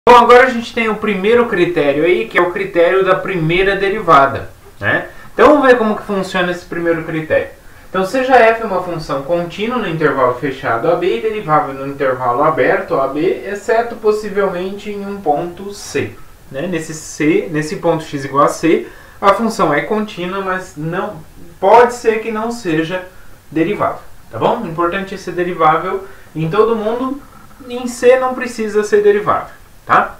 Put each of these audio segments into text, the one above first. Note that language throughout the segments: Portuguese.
Bom, agora a gente tem o primeiro critério aí, que é o critério da primeira derivada, né? Então vamos ver como que funciona esse primeiro critério. Então seja f uma função contínua no intervalo fechado AB e derivável no intervalo aberto AB, exceto possivelmente em um ponto C. Né? Nesse ponto x igual a C, a função é contínua, mas não pode ser que não seja derivável. Tá bom? Importante é ser derivável em todo mundo, em C não precisa ser derivável. Tá?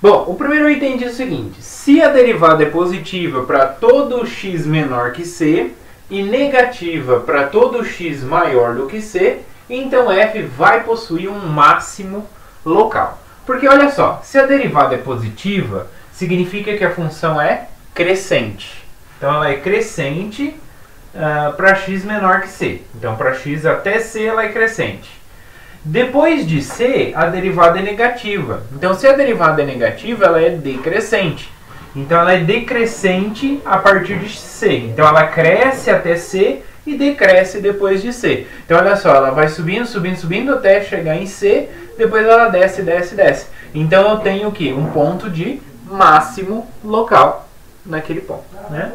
Bom, o primeiro item diz o seguinte: se a derivada é positiva para todo x menor que C e negativa para todo x maior do que C, então f vai possuir um máximo local. Porque olha só, se a derivada é positiva, significa que a função é crescente. Então ela é crescente para x menor que C. Então para x até C ela é crescente. Depois de C, a derivada é negativa. Então, se a derivada é negativa, ela é decrescente. Então, ela é decrescente a partir de C. Então, ela cresce até C e decresce depois de C. Então, olha só, ela vai subindo, subindo, subindo até chegar em C. Depois ela desce, desce, desce. Então, eu tenho o quê? Um ponto de máximo local naquele ponto, né?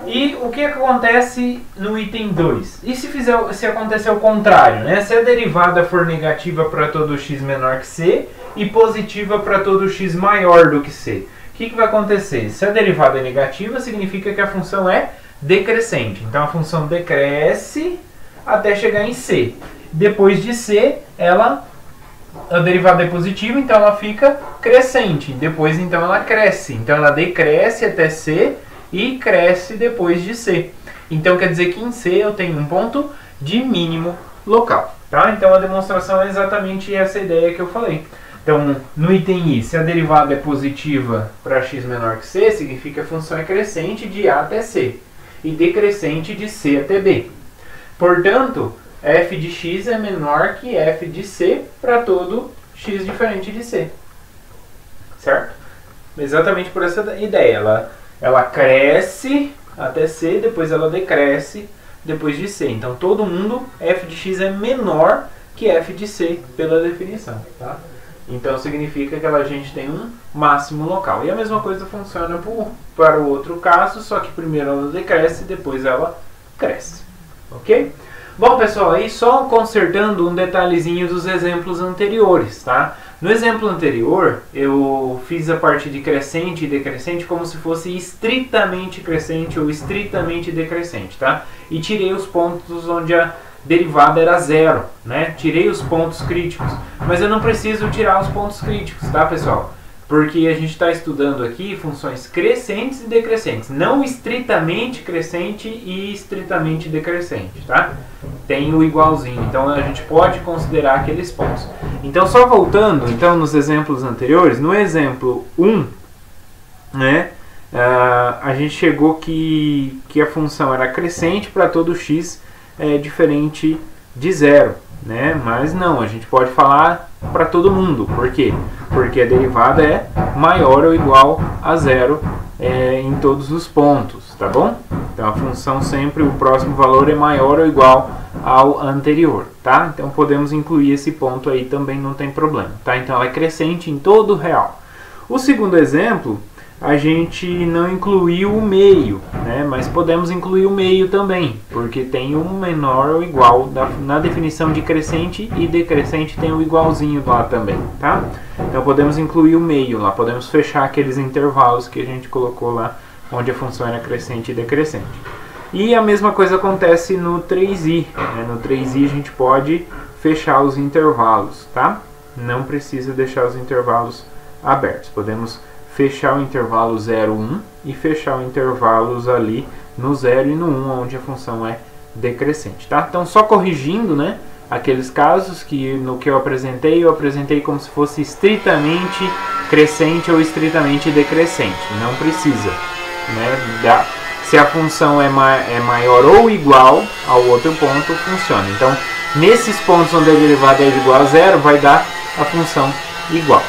E o que acontece no item 2? E se acontecer o contrário, né? Se a derivada for negativa para todo x menor que C e positiva para todo x maior do que C, o que vai acontecer? Se a derivada é negativa, significa que a função é decrescente. Então a função decresce até chegar em C. Depois de C, a derivada é positiva, então ela fica crescente. Depois, então, ela cresce. Então ela decresce até C e cresce depois de C. Então quer dizer que em C eu tenho um ponto de mínimo local. Tá? Então a demonstração é exatamente essa ideia que eu falei. Então no item I, se a derivada é positiva para x menor que C, significa que a função é crescente de A até C e decrescente de C até B. Portanto, f de x é menor que f de C para todo x diferente de C. Certo? Exatamente por essa ideia. Ela cresce até C, depois ela decresce depois de C. Então, todo mundo, f de x é menor que f de C, pela definição. Tá? Então, significa que a gente tem um máximo local. E a mesma coisa funciona para o outro caso, só que primeiro ela decresce, depois ela cresce. Ok? Bom, pessoal, aí só consertando um detalhezinho dos exemplos anteriores, tá? No exemplo anterior, eu fiz a parte de crescente e decrescente como se fosse estritamente crescente ou estritamente decrescente, tá? E tirei os pontos onde a derivada era zero, né? Tirei os pontos críticos. Mas eu não preciso tirar os pontos críticos, tá, pessoal? Porque a gente está estudando aqui funções crescentes e decrescentes, não estritamente crescente e estritamente decrescente, tá? Tem o igualzinho, então a gente pode considerar aqueles pontos. Então, só voltando então nos exemplos anteriores, no exemplo 1, né, a gente chegou que a função era crescente para todo x diferente de zero. Né? Mas não, a gente pode falar para todo mundo. Por quê? Porque a derivada é maior ou igual a zero em todos os pontos, tá bom? Então a função sempre, o próximo valor é maior ou igual ao anterior, tá? Então podemos incluir esse ponto aí também, não tem problema, tá? Então ela é crescente em todo o real. O segundo exemplo, a gente não incluiu o meio, né? Mas podemos incluir o meio também, porque tem um menor ou igual. Na definição de crescente e decrescente tem o igualzinho lá também, tá? Então podemos incluir o meio lá, podemos fechar aqueles intervalos que a gente colocou lá, onde a função era crescente e decrescente. E a mesma coisa acontece no 3i, né? No 3i a gente pode fechar os intervalos, tá? Não precisa deixar os intervalos abertos, podemos fechar o intervalo 0, 1 e fechar o intervalos ali no 0 e no 1, onde a função é decrescente, tá? Então, só corrigindo, né, aqueles casos que no que eu apresentei como se fosse estritamente crescente ou estritamente decrescente. Não precisa, né? Se a função é maior ou igual ao outro ponto, funciona. Então, nesses pontos onde a derivada é igual a zero, vai dar a função igual.